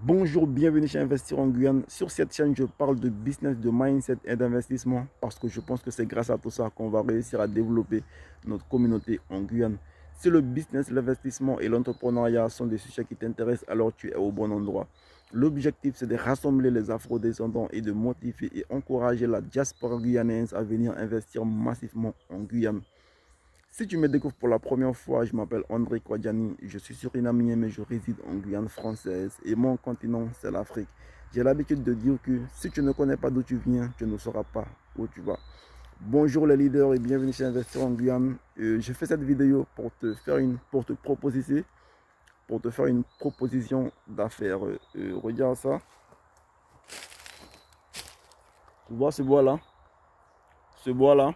Bonjour, bienvenue chez Investir en Guyane. Sur cette chaîne, je parle de business, de mindset et d'investissement parce que je pense que c'est grâce à tout ça qu'on va réussir à développer notre communauté en Guyane. Si le business, l'investissement et l'entrepreneuriat sont des sujets qui t'intéressent, alors tu es au bon endroit. L'objectif, c'est de rassembler les afro-descendants et de motiver et encourager la diaspora guyanaise à venir investir massivement en Guyane. Si tu me découvres pour la première fois, je m'appelle André Kwadjani, je suis surinamien mais je réside en Guyane française et mon continent c'est l'Afrique. J'ai l'habitude de dire que si tu ne connais pas d'où tu viens, tu ne sauras pas où tu vas. Bonjour les leaders et bienvenue chez Investir en Guyane. Je fais cette vidéo pour te faire une proposition d'affaires. Regarde ça. Tu vois ce bois là? Ce bois là.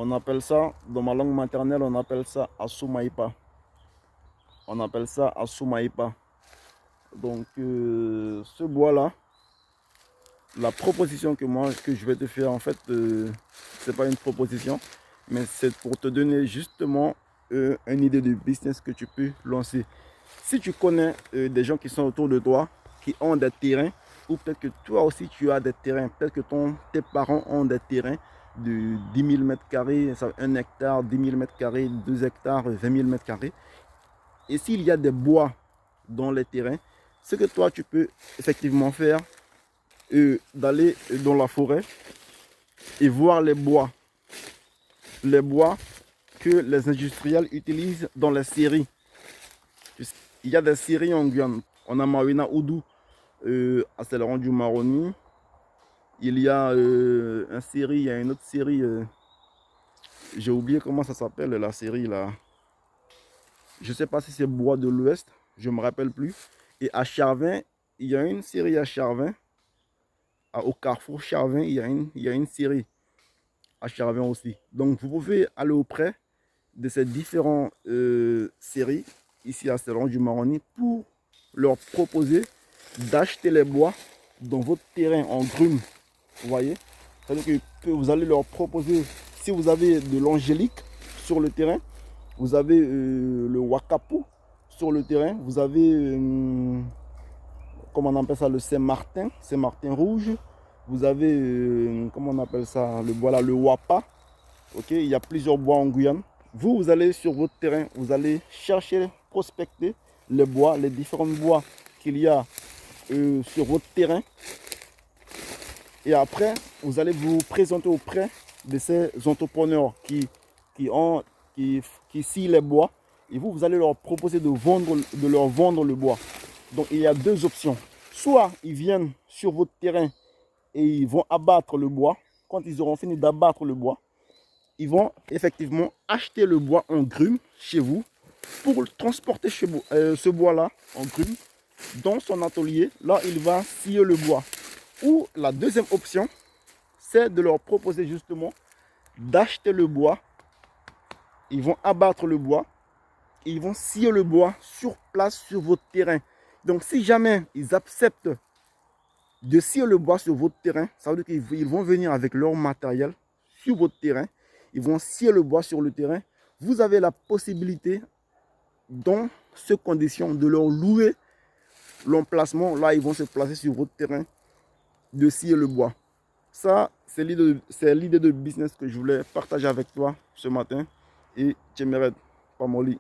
On appelle ça, dans ma langue maternelle, on appelle ça Asumaïpa. On appelle ça Asumaïpa. Donc, ce bois-là, la proposition que je vais te faire, en fait, c'est pas une proposition, mais c'est pour te donner justement une idée de business que tu peux lancer. Si tu connais des gens qui sont autour de toi, qui ont des terrains, ou peut-être que toi aussi tu as des terrains, peut-être que tes parents ont des terrains de 10 000 mètres carrés, 1 hectare, 10 000 mètres carrés, 2 hectares, 20 000 mètres carrés. Et s'il y a des bois dans les terrains, ce que toi tu peux effectivement faire, d'aller dans la forêt et voir les bois que les industriels utilisent dans les scieries. Il y a des scieries en Guyane. On a Marina Oudou à Celeron du Maroni. Il y a il y a une autre série. J'ai oublié comment ça s'appelle la série là. Je ne sais pas si c'est Bois de l'Ouest, je ne me rappelle plus. Et à Charvin, il y a une série à Charvin. Au carrefour Charvin, il y a une série à Charvin aussi. Donc vous pouvez aller auprès de ces différentes séries ici à Celeron du Maroni pour leur proposer d'acheter les bois dans votre terrain en grume. Vous voyez? C'est-à-dire que vous allez leur proposer, si vous avez de l'angélique sur le terrain, vous avez le wakapu sur le terrain, vous avez, comment on appelle ça, le Saint-Martin rouge, vous avez, comment on appelle ça, le bois là, le wapa. Ok, il y a plusieurs bois en Guyane. Vous allez sur votre terrain, vous allez chercher, prospecter les bois, les différents bois qu'il y a sur votre terrain. Et après, vous allez vous présenter auprès de ces entrepreneurs qui scient les bois. Et vous allez leur proposer de leur vendre le bois. Donc, il y a deux options. Soit ils viennent sur votre terrain et ils vont abattre le bois. Quand ils auront fini d'abattre le bois, ils vont effectivement acheter le bois en grume chez vous pour transporter ce bois-là en grume dans son atelier. Là, il va scier le bois. Ou la deuxième option, c'est de leur proposer justement d'acheter le bois. Ils vont abattre le bois et ils vont scier le bois sur place sur votre terrain. Donc, si jamais ils acceptent de scier le bois sur votre terrain, ça veut dire qu'ils vont venir avec leur matériel sur votre terrain. Ils vont scier le bois sur le terrain. Vous avez la possibilité, dans ces conditions, de leur louer l'emplacement. Là, ils vont se placer sur votre terrain, de scier le bois. Ça, c'est l'idée de business que je voulais partager avec toi ce matin. Et Tcheméred Pamoli.